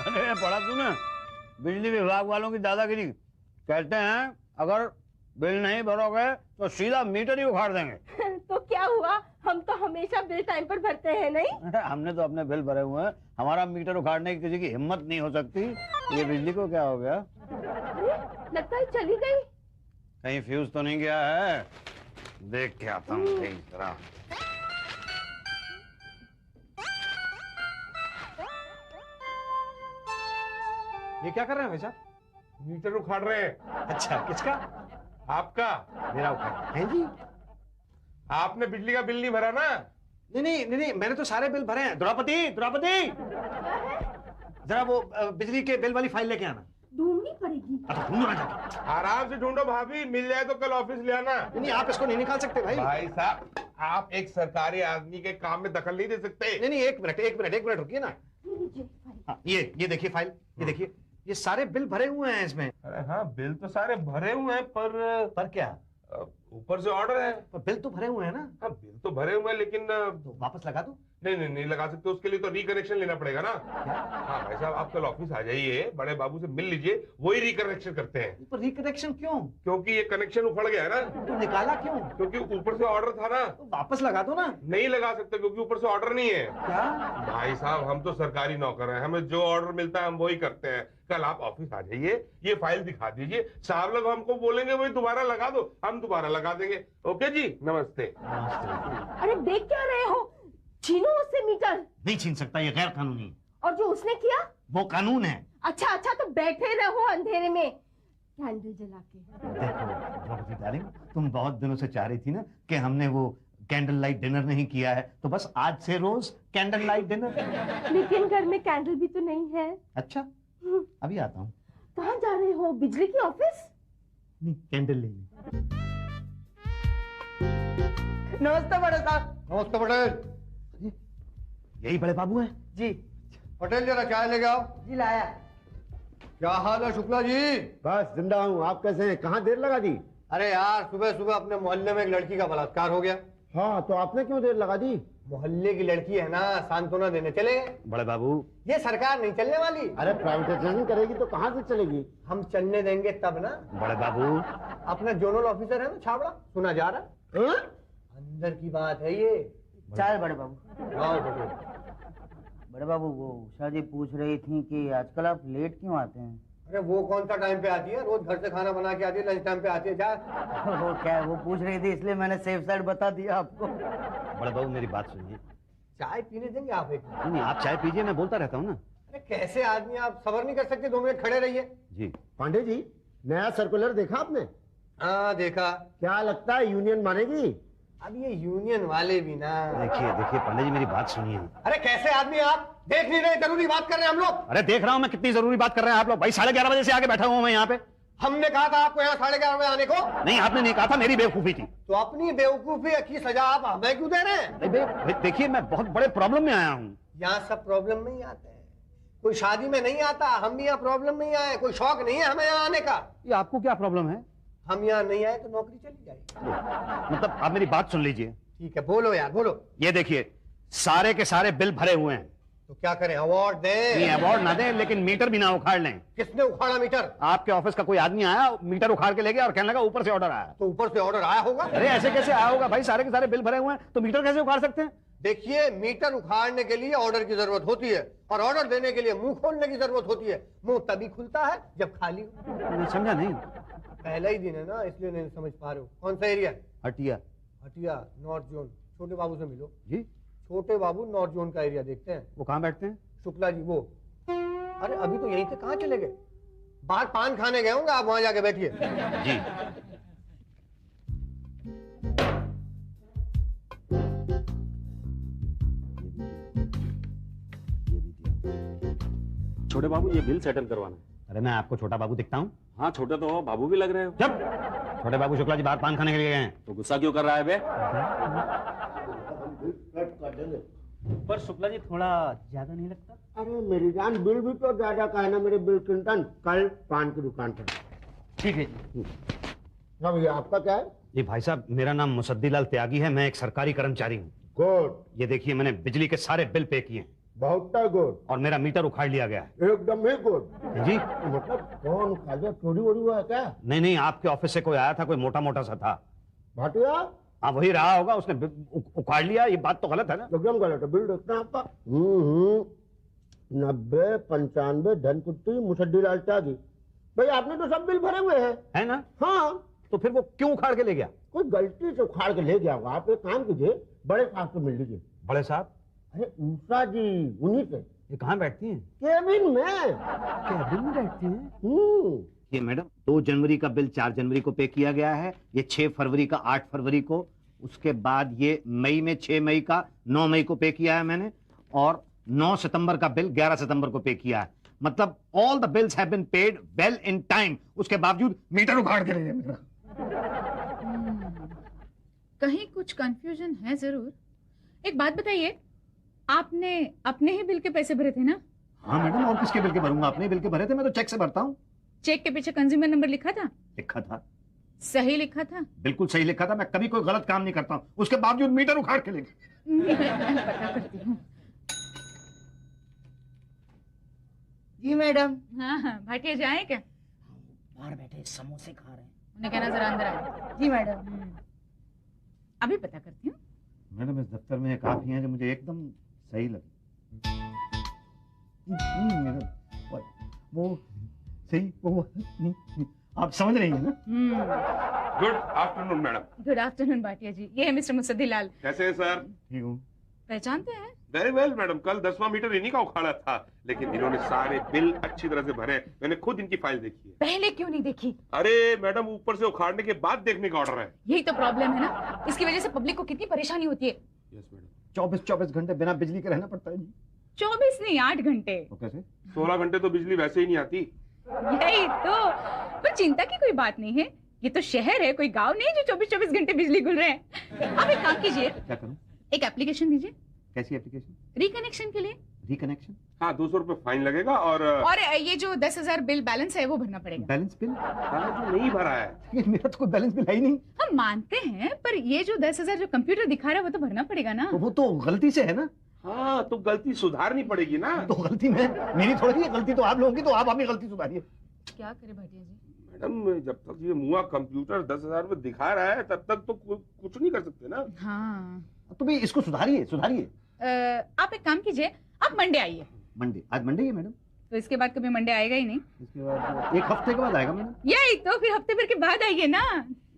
अरे पढ़ा तूने बिजली विभाग वालों की दादागिरी। कहते हैं अगर बिल नहीं भरोगे तो सीधा मीटर ही उखाड़ देंगे। तो क्या हुआ, हम तो हमेशा बिल टाइम पर भरते हैं नहीं? हमने तो अपने बिल भरे हुए हैं, हमारा मीटर उखाड़ने की किसी की हिम्मत नहीं हो सकती। ये बिजली को क्या हो गया? अरे लगता है चली गई। कहीं फ्यूज तो नहीं गया है? देख के आता हूँ इस तरह। ये क्या कर रहे हैं भाई साहब? मीटर उखाड़ रहे हैं। अच्छा, किसका? आपका। मेरा उखाड़ है जी। आपने बिजली का बिल नहीं भरा ना? नहीं, मैंने तो सारे बिल भरे हैं। द्रौपदी जरा वो बिजली के बिल वाली फाइल लेके आना। ढूंढनी पड़ेगी। ढूंढो जाके। आराम से ढूंढो भाभी, मिल जाए तो कल ऑफिस ले आना। नहीं, आप इसको नहीं निकाल सकते भाई। भाई साहब, आप एक सरकारी आदमी के काम में दखल नहीं दे सकते। नहीं, एक मिनट रुकिए ना। हाँ, ये देखिए फाइल, ये देखिए, ये सारे बिल भरे हुए हैं इसमें। अरे हाँ, बिल तो सारे भरे हुए हैं, पर क्या? ऊपर से ऑर्डर है। पर बिल तो भरे हुए हैं ना? हाँ, बिल तो भरे हुए हैं, लेकिन तो वापस लगा दूं? नहीं लगा सकते। उसके लिए तो रिकनेक्शन लेना पड़ेगा ना। हाँ भाई साहब, आप कल ऑफिस आ जाइए, बड़े बाबू से मिल लीजिए, वही रिकनेक्शन करते हैं। पर रिकनेक्शन क्यों? क्योंकि ये कनेक्शन उखड़ गया है ना। तो निकाला क्यों? क्योंकि ऊपर से ऑर्डर था ना। तो वापस लगा दो ना। नहीं लगा सकते क्योंकि ऊपर से ऑर्डर नहीं है। क्या? भाई साहब, हम तो सरकारी नौकर हैं, हमें जो ऑर्डर मिलता है हम वही करते हैं। कल आप ऑफिस आ जाइए, ये फाइल दिखा दीजिए, साहब लोग हमको बोलेंगे वही दोबारा लगा दो, हम दोबारा लगा देंगे। ओके जी, नमस्ते। अरे देख क्या रहे हो, छीनो उससे मीटर। नहीं छीन सकता, ये गैर कानूनी। और जो उसने किया वो कानून है। अच्छा तो बैठे रहो अंधेरे में कैंडल जला के। देखो द्रौपदी डार्लिंग, तुम बहुत दिनों से चाह रही थी ना कि हमने वो कैंडल लाइट डिनर नहीं किया है, तो बस आज से रोज कैंडल लाइट डिनर। लेकिन घर में कैंडल भी तो नहीं है। अच्छा, अभी आता हूँ। कहाँ जा रहे हो, बिजली की ऑफिस? नहीं, कैंडल लेने। नमस्ते बड़े साहब। नमस्ते पटेल। यही बड़े बाबू हैं? जी। पटेल जरा चाय लेके आओ। जी लाया। क्या हाल है शुक्ला जी? बस जिंदा हूँ। आप कैसे हैं? कहाँ देर लगा दी? अरे यार, सुबह सुबह अपने मोहल्ले में एक लड़की का बलात्कार हो गया। हाँ, तो आपने क्यों देर लगा दी? मोहल्ले की लड़की है ना, सांत्वना देने चले गए। बड़े बाबू, ये सरकार नहीं चलने वाली। अरे प्राइवेटाइजेशन करेगी तो कहाँ से चलेगी? हम चलने देंगे तब ना। बड़े बाबू, अपना जोनल ऑफिसर है ना छाबड़ा, सुना जा रहा है। अंदर की बात है ये। चाय बड़े बाबू। आओ पटेल। बड़े बाबू, वो उषा जी पूछ रही थी कि आजकल आप लेट क्यों आते हैं? अरे वो कौन सा टाइम पे आती है? रोज घर से खाना बना के आती है, लंच टाइम पे आती है। जा। वो क्या, वो पूछ रही थी इसलिए मैंने सेफ साइड बता दिया आपको। बड़े बाबू मेरी बात सुनिए। चाय पीने देंगे आप एक? नहीं, आप चाय पीजिए, मैं बोलता रहता हूँ ना। अरे कैसे आदमी आप, सबर नहीं कर सकते? 2 मिनट खड़े रहिए। जी। पांडे जी, नया सर्कुलर देखा आपने? हाँ देखा। क्या लगता है यूनियन मानेगी? अब ये यूनियन वाले भी ना। देखिए पांडे जी, मेरी बात सुनिए। अरे कैसे आदमी आप, देख नहीं रहे? जरूरी बात कर रहे हैं हम लोग। अरे देख रहा हूँ मैं, कितनी जरूरी बात कर रहे हैं आप लोग। भाई 11:30 बजे से आके बैठा हुआ मैं यहाँ पे। हमने कहा था आपको यहाँ 11:30 बजे आने को? नहीं, आपने नहीं कहा था, मेरी बेवकूफी थी। तो अपनी बेवकूफी की सजा आप हमें क्यों दे रहे हैं? देखिए, मैं बहुत बड़े प्रॉब्लम में आया हूँ। यहाँ सब प्रॉब्लम में ही आते हैं, कोई शादी में नहीं आता। हम भी यहाँ प्रॉब्लम में ही आए, कोई शौक नहीं है हमें यहाँ आने का। ये आपको क्या प्रॉब्लम है? हम यहाँ नहीं आए तो नौकरी चली जाएगी। मतलब आप मेरी बात सुन लीजिए। ठीक है, बोलो यार बोलो। ये देखिए, सारे के सारे बिल भरे हुए हैं। तो क्या करें, अवार्ड दें? नहीं, अवार्ड ना दें, लेकिन मीटर भी ना उखाड़ लें। किसने उखाड़ा मीटर? आपके ऑफिस का कोई आदमी आया, मीटर उखाड़ के ले गया और कहने लगा ऊपर से ऑर्डर आया। तो ऊपर से ऑर्डर आया होगा। अरे ऐसे कैसे आया होगा भाई? सारे के सारे बिल भरे हुए हैं तो मीटर कैसे उखाड़ सकते हैं? देखिए, मीटर उखाड़ने के लिए ऑर्डर की जरूरत होती है और ऑर्डर देने के लिए मुंह खोलने की जरूरत होती है। मुंह तभी खुलता है जब खाली हो। मैं समझा नहीं। पहला ही दिन है ना, इसलिए नहीं समझ पा रहे हो। कौन सा area? Hatia. Hatia, north zone. छोटे बाबू से मिलो जी। छोटे बाबू नॉर्थ जोन का एरिया देखते हैं। वो कहाँ बैठते हैं? शुक्ला जी वो। अरे अभी तो यहीं से कहाँ चले गए? बाहर पान खाने गए होंगे, आप वहां जाके बैठिए। जी। छोटे बाबू, ये बिल सेटल करवाना है। अरे मैं आपको छोटा बाबू दिखता हूँ? हाँ, छोटे तो हो, बाबू भी लग रहे हो। जब छोटे बाबू शुक्ला जी बाहर पान खाने के लिए गए हैं। तो गुस्सा क्यों कर रहा है बे? पर शुक्ला जी थोड़ा ज्यादा नहीं लगता? अरे मेरी जान, बिल भी तो ज्यादा का है ना मेरे बिल क्लिंटन। कल पान की दुकान पर। ठीक है जी। अब ये आपका क्या है? जी भाई साहब, मेरा नाम मुसद्दी लाल त्यागी है, मैं एक सरकारी कर्मचारी हूँ। गुड। ये देखिए, मैंने बिजली के सारे बिल पे किए हैं। बहुत गुड। और मेरा मीटर उखाड़ लिया गया है। एकदम ही गुड। जी मतलब कौन खा गया? चोरी वोरी हुआ है क्या? नहीं, आपके ऑफिस से कोई आया था, कोई मोटा मोटा सा था। भाटिया हाँ वही रहा होगा, उसने उखाड़ लिया। ये बात तो गलत है ना? एकदम गलत है। बिल देखना है आपका। 90, 95 धनकुट्टी मुसद्दी लाल त्यागी। भाई आपने तो सब बिल भरे हुए हैं, है ना? हाँ। तो फिर वो क्यों उखाड़ के ले गया? कोई गलती से उखाड़ के ले गया होगा। आप एक काम कीजिए, बड़े साहब से मिल लीजिए। बड़े साहब? अरे उषा जी, उन्हीं से। ये कहाँ बैठती हैं? केबिन में। केबिन में बैठती हैं? ये मैडम 2 जनवरी का बिल 4 जनवरी को पे किया गया है, ये 6 फरवरी का 8 फरवरी को, उसके बाद ये मई में 6 मई का 9 मई को पे किया है मैंने, और 9 सितंबर का बिल 11 सितंबर को पे किया है। मतलब all the bills have been paid well in time. उसके बावजूद मीटर उखाड़ के ले गए मेरा। कहीं कुछ कंफ्यूजन है जरूर। एक बात बताइए, आपने अपने ही बिल के पैसे भरे थे ना? हाँ मैडम, और किसके बिल के भरूंगा? अपने बिल के भरे थे, मैं तो चेक से भरता हूँ। चेक के पीछे कंज्यूमर नंबर लिखा था? लिखा था। सही लिखा था? बिल्कुल सही लिखा था। मैं कभी कोई गलत काम नहीं करता हूँ, उसके बावजूद मीटर उखाड़ के ले गए। पता करती हूँ। जी मैडम। हाँ, भाटिया जाए क्या? बाहर बैठे समोसे खा रहे हैं। उन्हें कहना जरा अंदर आए। जी मैडम। अभी पता करती हूँ। मैडम इस दफ्तर में एक आप ही हैं जो मुझे एकदम सही लगी। वो सही वो आप समझ रही हैं ना? Good afternoon madam. Good afternoon Bhatia ji, ये है मिस्टर मुसद्दी लाल। कैसे हैं सर? ठीक हूँ। पहचानते हैं? वेरी वेल मैडम, कल 10वां मीटर इन्हीं का उखाड़ा था, लेकिन इन्होंने सारे बिल अच्छी तरह से भरे। मैंने खुद इनकी फाइल देखी है। पहले क्यों नहीं देखी? अरे मैडम, ऊपर से उखाड़ने के बाद देखने का ऑर्डर है। यही तो प्रॉब्लम है ना, इसकी वजह से पब्लिक को कितनी परेशानी होती है। Yes madam. 24 घंटे बिना बिजली के रहना पड़ता है जी। 24 नहीं, 8 घंटे। तो कैसे? 16 घंटे तो बिजली वैसे ही नहीं आती। यही तो, पर चिंता की कोई बात नहीं है। ये तो शहर है, कोई गांव नहीं जो 24 घंटे बिजली गुल रहे हैं। आप एक काम कीजिए। क्या करूं? एक एप्लीकेशन दीजिए। कैसी एप्लीकेशन? रिकनेक्शन के लिए। रिकनेक्शन? हाँ, 200 रुपए फाइन लगेगा और ये जो 10,000 बिल बैलेंस है वो भरना पड़ेगा। Balance bill? जो नहीं भरा है। मेरा तो कोई बैलेंस बिल है ही नहीं। हम मानते हैं, पर ये जो 10,000 जो कंप्यूटर दिखा रहा है वो तो भरना पड़ेगा ना। तो वो तो गलती से है ना। हाँ, तो गलती सुधारनी पड़ेगी ना। तो गलती मेरी थोड़ी है, गलती तो आप लोगों की, तो आप अपनी गलती सुधारिए। क्या करे भाटिया जी? मैडम, जब तक ये मुआ कंप्यूटर 10,000 में दिखा रहा है तब तक तो कुछ नहीं कर सकते ना। हाँ, तो भी इसको सुधारिए। आप एक काम कीजिए, आप मंडे आइए। मंडे? आज मंडे है मैडम। तो इसके बाद कभी मंडे आएगा ही नहीं। इसके बाद 1 हफ्ते के बाद आएगा मैडम। यही तो, फिर हफ्ते भर के बाद आइए ना।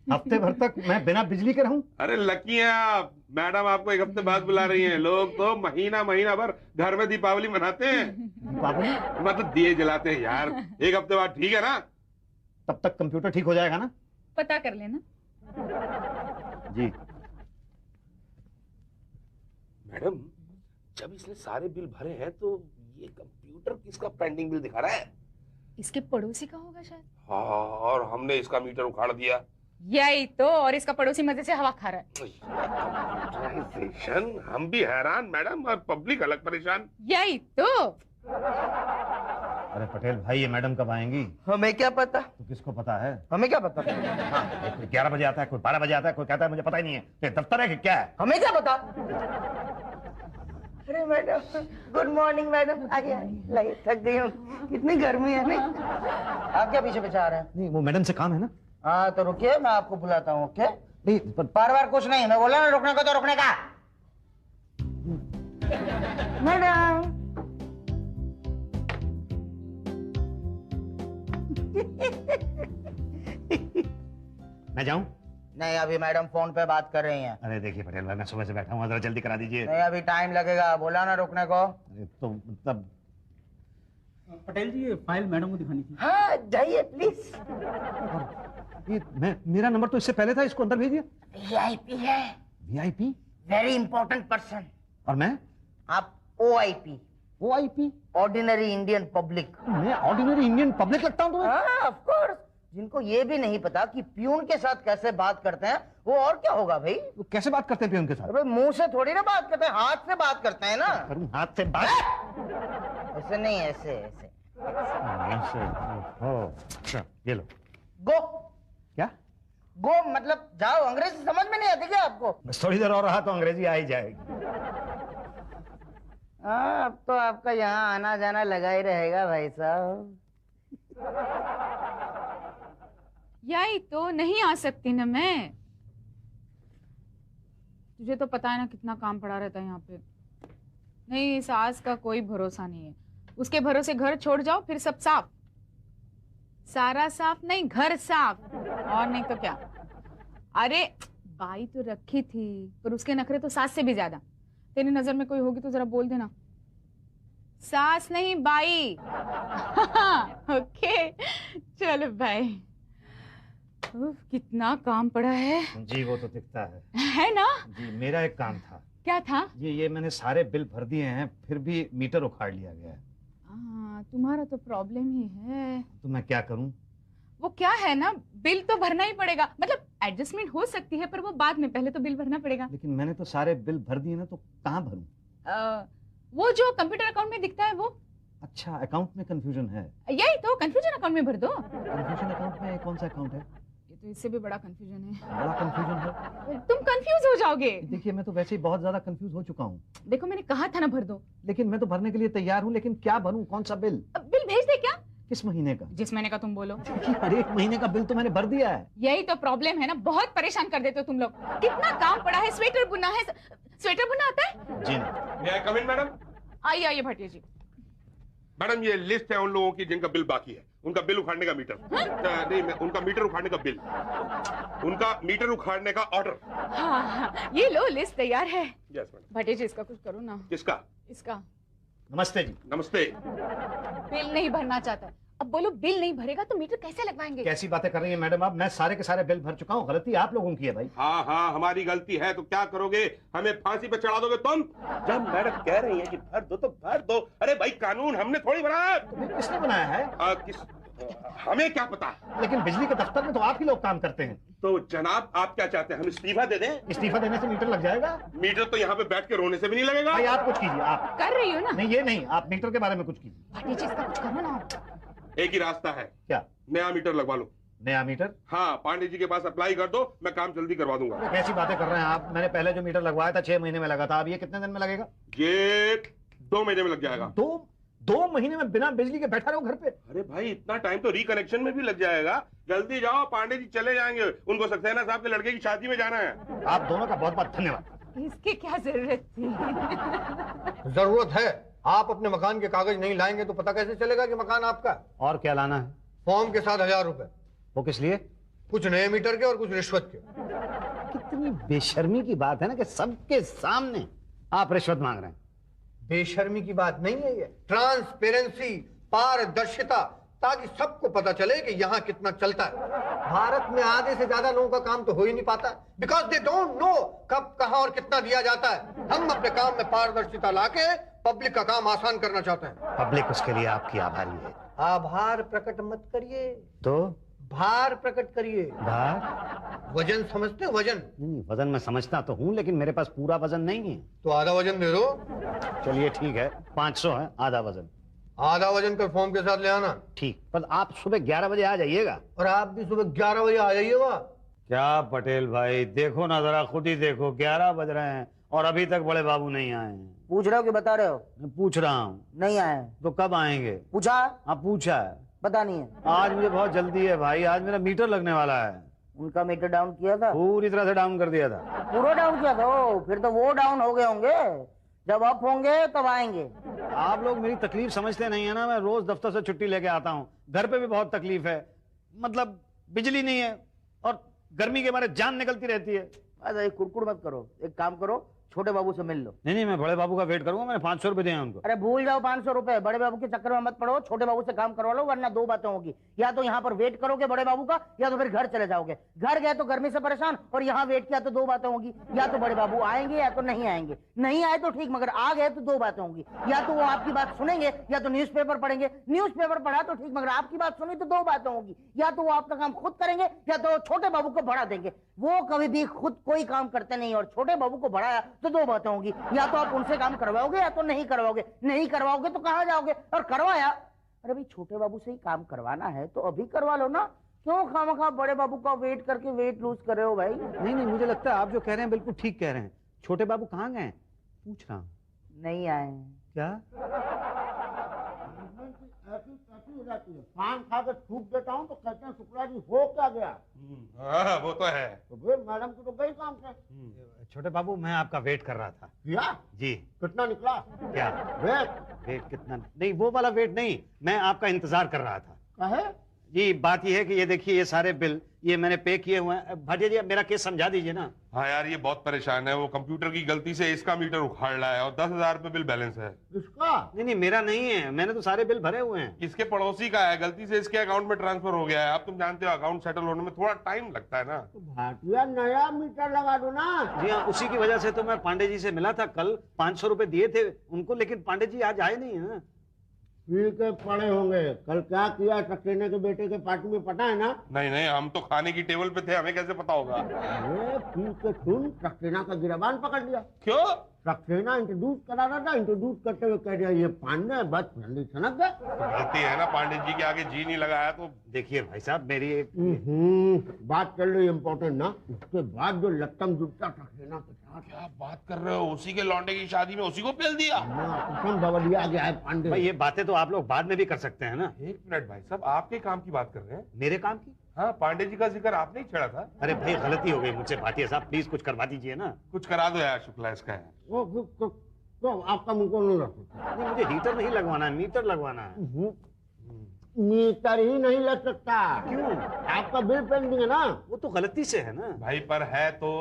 हफ्ते भर तक मैं बिना बिजली के रहूं? अरे लकी हैं आप, मैडम आपको 1 हफ्ते बाद बुला रही हैं। लोग तो महीना भर घर में दीपावली मनाते हैं। दीपावली? मतलब दिए जलाते हैं यार। 1 हफ्ते बाद ठीक है ना? तब तक कंप्यूटर ठीक हो जाएगा ना? पता कर लेना। जी मैडम, जब इसने सारे बिल भरे हैं तो ये कंप्यूटर किसका पेंडिंग बिल दिखा रहा है? इसके पड़ोसी का होगा शायद। हाँ, और हमने इसका मीटर उखाड़ दिया। यही तो, और इसका पड़ोसी मजे से हवा खा रहा है। कंप्यूटराइजेशन, हम भी हैरान मैडम, और पब्लिक अलग परेशान। यही तो। अरे पटेल भाई, ये मैडम कब आएंगी? हमें क्या पता? तो किसको पता है? हमें क्या पता? हाँ, कोई 11 बजे आता है, कोई 12 बजे आता है, कोई कहता है मुझे पता ही नहीं है। तो ये दफ्तर है कि क्या है? हमें क्या पता? अरे मैडम, गुड मॉर्निंग मैडम। आइए, लाइए, थक गई हूँ, कितनी गर्मी है। नहीं आप क्या पीछे आ रहे हैं? नहीं, वो मैडम से काम है ना। हाँ तो रुकिए, मैं आपको बुलाता हूँ। ओके? नहीं, बार कुछ नहीं, मैं बोला ना रुकने को तो रुकने का। मैडम मैं जाऊं? नहीं, अभी मैडम फोन पे बात कर रही हैं। अरे देखिए पटेल भाई, मैं सुबह से बैठा हूँ, जरा जल्दी करा दीजिए। नहीं, अभी टाइम लगेगा, बोला ना रुकने को। अरे तो मतलब पटेल जी, ये फाइल मैडम को दिखानी थी। हाँ, जाइए प्लीज। ये मेरा नंबर तो इससे पहले था, इसको अंदर भेजिए। VIP है। VIP? Very important person. और मैं? आप OIP। OIP? Ordinary Indian public. मैं ऑर्डिनरी इंडियन पब्लिक लगता हूँ तुम्हें? हाँ, ऑफ कोर्स। जिनको ये भी नहीं पता कि प्यून के साथ कैसे बात करते हैं, वो और क्या होगा भाई? वो कैसे बात करते हैं प्यून के साथ? अरे मुंह से थोड़ी ना बात करते हैं, हाथ से बात करते हैं ना। करूं हाथ से बात? ऐसे नहीं, ऐसे ऐसे। अच्छा, ये लो। गो। क्या? गो मतलब जाओ। अंग्रेजी समझ में नहीं आती क्या आपको? बस थोड़ी देर और रहा तो अंग्रेजी आ ही जाएगी। हाँ, अब तो आपका यहाँ आना जाना लगा ही रहेगा भाई साहब। यही तो नहीं आ सकती ना मैं। तुझे तो पता है ना कितना काम पड़ा रहता है यहाँ पे। नहीं, सास का कोई भरोसा नहीं है। उसके भरोसे घर छोड़ जाओ फिर सब साफ। सारा साफ नहीं, घर साफ। और नहीं तो क्या। अरे बाई तो रखी थी, पर उसके नखरे तो सास से भी ज्यादा। तेरी नजर में कोई होगी तो जरा बोल देना। सास नहीं, बाई। ओके चलो बाय। कितना काम पड़ा है। जी वो तो दिखता है ना? जी मेरा एक काम था। क्या था? ये मैंने सारे बिल भर दिए हैं, फिर भी मीटर उखाड़ लिया गया है। तुम्हारा तो प्रॉब्लम ही है। तो मैं क्या करूं? वो क्या है ना, बिल तो भरना ही पड़ेगा। मतलब एडजस्टमेंट हो सकती है पर वो बाद में, पहले तो बिल भरना पड़ेगा। लेकिन मैंने तो सारे बिल भर दिए ना, तो कहाँ भरूं? वो जो कंप्यूटर अकाउंट में दिखता है वो। अच्छा, अकाउंट में कंफ्यूजन है। यही तो, कंफ्यूजन अकाउंट में भर दो। कंफ्यूजन अकाउंट में कौन सा अकाउंट है? ये तो इससे भी बड़ा कंफ्यूजन है। बड़ा कंफ्यूजन है? तुम कंफ्यूज हो जाओगे। देखिए मैं तो वैसे ही बहुत ज्यादा कंफ्यूज हो चुका हूँ। देखो मैंने कहा था ना भर दो। लेकिन मैं तो भरने के लिए तैयार हूँ, लेकिन क्या भरूं? कौन सा बिल? बिल भेज दे क्या? किस महीने का? जिस महीने का तुम बोलो। अरे एक महीने का बिल तो मैंने भर दिया है। यही तो प्रॉब्लम है ना, बहुत परेशान कर देते हो तुम लोग। कितना काम पड़ा है, स्वेटर बुनना है। स्वेटर बुनना आता है? जी नहीं। मैं कम इन मैडम? आइए आइए भाटिया जी। मैडम ये लिस्ट है उन लोगों की जिनका बिल बाकी है। उनका बिल उखाड़ने का मीटर। नहीं, उनका मीटर उखाड़ने का बिल। उनका मीटर उखाड़ने का ऑर्डर। हाँ, ये लो लिस्ट तैयार है। Yes madam. भाटिया जी इसका कुछ करो ना। किसका? इसका। नमस्ते जी। नमस्ते। बिल नहीं भरना चाहता। अब बोलो बिल नहीं भरेगा तो मीटर कैसे लगवाएंगे? कैसी बातें कर रही हैं मैडम आप? मैं सारे के सारे बिल भर चुका हूँ। गलती आप लोगों की है भाई। हाँ हाँ हमारी गलती है तो क्या करोगे? हमें फांसी पे चढ़ा दोगे तुम? जब मैडम कह रही है कि भर दो तो भर दो। अरे भाई कानून हमने थोड़ी बनाया। तो किसने बनाया है? हमें क्या पता। लेकिन बिजली के दफ्तर में तो आप ही लोग काम करते हैं। तो जनाब आप क्या चाहते हैं, हम इस्तीफा दे दें? इस्तीफा देने से मीटर लग जाएगा? मीटर तो यहाँ पे बैठ के रोने से भी नहीं लगेगा। भाई आप कुछ कीजिए। आप कर रही हो ना? नहीं ये नहीं, आप मीटर के बारे में कुछ कीजिए। भाटिया जी इसका कुछ करो ना। एक ही रास्ता है। क्या? नया मीटर लगवा लो। नया मीटर? हाँ, पांडे जी के पास अप्लाई कर दो, मैं काम जल्दी करवा दूंगा। कैसी बातें कर रहे हैं आप? मैंने पहले जो मीटर लगवाया था 6 महीने में लगा था, अब ये कितने दिन में लगेगा? ये 2 महीने में लग जाएगा। 2 महीने में बिना बिजली के बैठा रहो घर पे? अरे भाई इतना टाइम तो रिकनेक्शन में भी लग जाएगा। जल्दी जाओ, पांडे जी चले जाएंगे, उनको सक्सेना साहब के लड़के की शादी में जाना है। आप दोनों का बहुत बहुत धन्यवाद। इसकी क्या जरूरत थी? जरूरत है। आप अपने मकान के कागज नहीं लाएंगे तो पता कैसे चलेगा कि मकान आपका? और क्या लाना है? फॉर्म के साथ 1000 रुपए। वो किस लिए? कुछ नए मीटर के और कुछ रिश्वत के। कितनी बेशर्मी की बात है ना कि सबके सामने आप रिश्वत मांग रहे हैं। बेशर्मी की बात नहीं है ये, ट्रांसपेरेंसी, पारदर्शिता, ताकि सबको पता चले कि यहाँ कितना चलता है। भारत में आधे से ज्यादा लोगों का काम तो हो ही नहीं पाता, बिकॉज दे डोंट नो कब कहाँ और कितना दिया जाता है। हम अपने काम में पारदर्शिता लाके पब्लिक का काम आसान करना चाहते हैं। पब्लिक उसके लिए आपकी आभारी है। आभार प्रकट मत करिए, तो भार प्रकट करिए। भार? वजन समझते? वजन? नहीं, वजन मैं समझता तो हूँ, लेकिन मेरे पास पूरा वजन नहीं है। तो आधा वजन दे दो। चलिए ठीक है, 500 है आधा वजन। आधा वजन कर फॉर्म के साथ ले आना। ठीक, पर आप सुबह 11 बजे आ जाइएगा। और आप भी सुबह 11 बजे आ जाइएगा। क्या पटेल भाई, देखो ना जरा, खुद ही देखो, 11 बज रहे हैं और अभी तक बड़े बाबू नहीं आए हैं। पूछ रहे हो कि बता रहे हो? मैं पूछ रहा हूँ। नहीं आए तो कब आएंगे? पूछा? हाँ पूछा है। पता नहीं है। आज मुझे बहुत जल्दी है भाई, आज मेरा मीटर लगने वाला है। उनका मीटर डाउन किया था? पूरी तरह से डाउन कर दिया था। पूरा डाउन किया था? फिर तो वो डाउन हो गए होंगे, जब अप होंगे तब आएंगे। आप लोग मेरी तकलीफ समझते नहीं है ना। मैं रोज दफ्तर से छुट्टी लेके आता हूँ, घर पे भी बहुत तकलीफ है। मतलब बिजली नहीं है और गर्मी के मारे जान निकलती रहती है। अरे कुड़कुड़ मत करो, एक काम करो, छोटे बाबू से मिल लो। नहीं, मैं बड़े बाबू का वेट करूंगा। मैंने 500 रुपए दिए हैं उनको। अरे भूल जाओ 500 रुपए, बड़े बाबू के चक्कर में मत पड़ो, छोटे बाबू से काम करवा लो, वरना 2 बातें होगी। या तो यहाँ पर वेट करोगे बड़े बाबू का, या तो फिर घर चले जाओगे। घर गए तो गर्मी से परेशान, और यहाँ वेट किया तो 2 बातें होंगी। या तो बड़े बाबू आएंगे या तो नहीं आएंगे। नहीं आए तो ठीक, मगर आ गए तो 2 बातें होंगी। या तो वो आपकी बात सुनेंगे या तो न्यूज़पेपर पढ़ेंगे। न्यूज़पेपर पढ़ा तो ठीक, मगर आपकी बात सुनी तो 2 बातें होंगी। या तो वो आपका काम खुद करेंगे या तो छोटे बाबू को बढ़ा देंगे। वो कभी भी खुद कोई काम करते नहीं, और छोटे बाबू को बढ़ाया तो 2 बातें होंगी। या तो आप उनसे काम करवाओगे या तो नहीं करवाओगे। नहीं करवाओगे तो कहां जाओगे? और करवाया, अरे भाई छोटे बाबू से ही काम करवाना है तो अभी करवा लो ना। क्यों खामखा बड़े बाबू का वेट करके वेट लूज कर रहे हो भाई? नहीं, मुझे लगता है आप जो कह रहे हैं बिल्कुल ठीक कह रहे हैं। छोटे बाबू कहाँ गए? पूछ रहा हूँ। नहीं आए हैं। क्या? ऐसी कैसी हो जाती है? पान खा के थूक देता हूँ तो कहते हैं शुक्ला जी हो क्या गया? हाँ वो तो है। तो फिर मैडम की तो गई काम से। छोटे बाबू, मैं आपका वेट कर रहा था। किया? जी। कितना निकला? क्या? वेट? वेट कितना? नहीं, वो वाला वेट नहीं, मैं आपका इंतजार कर रहा था। कहे? जी, बात ये है कि ये देखिए, ये सारे बिल ये मैंने पे किए हुए हैं। भाटिया जी, अब मेरा केस समझा दीजिए ना। हाँ यार, ये बहुत परेशान है। वो कंप्यूटर की गलती से इसका मीटर उखाड़ रहा है और 10,000 रुपए बिल बैलेंस है। किसका? नहीं, मेरा नहीं है, मैंने तो सारे बिल भरे हुए हैं। इसके पड़ोसी का है, गलती से इसके अकाउंट में ट्रांसफर हो गया है। अब तुम जानते हो अकाउंट सेटल होने में थोड़ा टाइम लगता है ना। तो भाटिया नया मीटर लगा दो ना। जी हाँ, उसी की वजह से तो मैं पांडे जी से मिला था कल। 500 रुपए दिए थे उनको, लेकिन पांडे जी आज आए नहीं है ना। पी के पड़े होंगे। कल क्या किया सक्सेना के बेटे के पार्टी में, पता है ना? नहीं नहीं, हम तो खाने की टेबल पे थे, हमें कैसे पता होगा। अरे पी के तुम सक्सेना का गिरबान पकड़ लिया। क्यों? सक्सेना इंट्रोड्यूस करा रहा था, इंट्रोड्यूस करते हुए कह दिया ये पांडे है, बस ठंडी सनक गए। गलती है ना, पांडे जी के आगे जी नहीं लगाया तो। देखिए भाई साहब, मेरी एक बात कर लो इम्पोर्टेंट ना। उसके बाद जो लट्टम जुटता सक्सेना के साथ। क्या बात कर रहे हो? उसी के लौंडे की शादी में उसी को पेल दिया? बवलिया गया है पांडे। भाई, ये बातें तो आप लोग बाद में भी कर सकते हैं ना। एक मिनट भाई साहब, आपके काम की बात कर रहे हैं? मेरे काम की? हाँ, पांडे जी का जिक्र आपने ही छेड़ा था। अरे भाई, गलती हो गई मुझसे। भाटिया साहब, प्लीज कुछ करवा दीजिए ना। कुछ करा दो यार शुक्ला इसका है। तो आपका मुंह को नहीं रख सकता। नहीं, मुझे हीटर नहीं लगवाना है, मीटर लगवाना है। मीटर ही नहीं लग सकता। क्यों? आपका बिल पेंडिंग है ना। वो तो गलती से है ना भाई, पर है तो।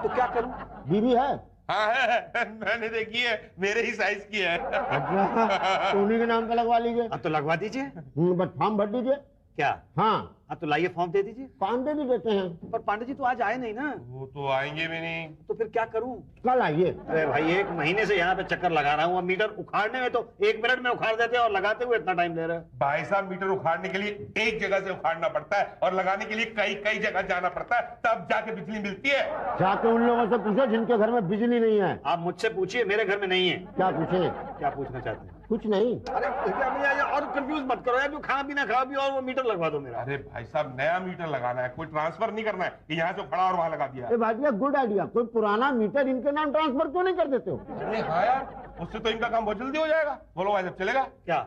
तो क्या करूं? बीवी है? हाँ है, मैंने देखी है, मेरे ही साइज की है। अच्छा, तो उन्हीं के नाम पे लगवा लीजिए। अब तो लगवा दीजिए। बस फॉर्म भर दीजिए। क्या? हाँ। तो लाइए, फॉर्म दे दीजिए। पांडे भी देते हैं। पर पांडे जी तो आज आए नहीं ना। वो तो आएंगे भी नहीं। तो फिर क्या करूं? कल आइए। अरे भाई, 1 महीने से यहाँ पे चक्कर लगा रहा हूँ। अब मीटर उखाड़ने में तो 1 मिनट में उखाड़ देते हैं और लगाते हुए इतना टाइम ले रहे हैं। भाई साहब, मीटर उखाड़ने के लिए एक जगह से उखाड़ना पड़ता है और लगाने के लिए कई कई जगह जाना पड़ता है, तब जाके बिजली मिलती है। जाके उन लोगों से पूछो जिनके घर में बिजली नहीं है। आप मुझसे पूछिए, मेरे घर में नहीं है। क्या पूछे? क्या पूछना चाहते हैं? कुछ नहीं। अरे भैया, और कंफ्यूज मत करो यार। जो खाना पीना खाओ भी और वो मीटर लगवा दो मेरा। अरे भाई साहब, नया मीटर लगाना है, कोई ट्रांसफर नहीं करना है कि यहाँ से खड़ा और वहां लगा दिया। Bhatia, good idea. कोई पुराना मीटर इनके नाम ट्रांसफर क्यों नहीं कर देते हो? अरे हाँ यार, उससे तो इनका काम बहुत जल्दी हो जाएगा। बोलो भाई साहब, चलेगा क्या?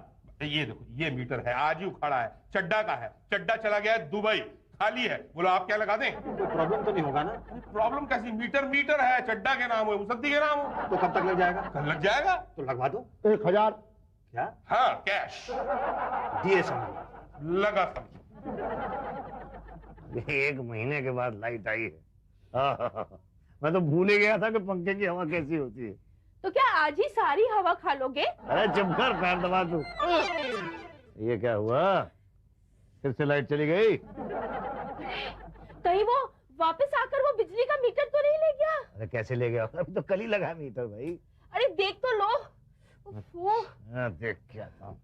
ये देखो, ये मीटर है, आज ही उखाड़ा है, चड्डा का है। चड्डा चला गया है दुबई, खाली है। बोलो आप क्या लगा दें? कोई प्रॉब्लम तो नहीं होगा ना? प्रॉब्लम कैसी? मीटर मीटर है, चड्डा के नाम हो, मुसद्दी के नाम हो। तो कब तक लग जाएगा? कल लग जाएगा। तो लगवा दो। 1000। क्या? हाँ, कैश दिए समझ लगा समझो। 1 महीने के बाद लाइट आई है। मैं तो भूल ही गया था कि पंखे की हवा कैसी होती है। तो क्या आज ही सारी हवा खा लोगे? अरे चुप कर, पैर दबा तू। ये क्या हुआ? फिर से लाइट चली गई? कहीं वो वापस आकर वो बिजली का मीटर तो नहीं ले गया? अरे कैसे ले गया? अभी तो कल ही लगा मीटर भाई। अरे देख तो लो। देख क्या था।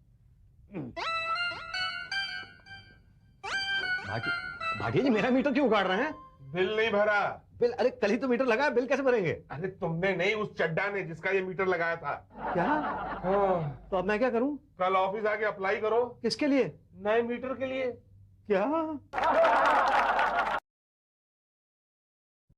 भाटिया जी, मेरा मीटर क्यों उखाड़ रहे हैं? बिल नहीं भरा। बिल? अरे कल ही तो मीटर लगा, बिल कैसे भरेंगे? अरे तुमने नहीं, उस चड्डा ने जिसका ये मीटर लगाया था। क्या? हाँ। तो अब मैं क्या करूं? कल ऑफिस आके अप्लाई करो। किसके लिए? नए मीटर के लिए। क्या?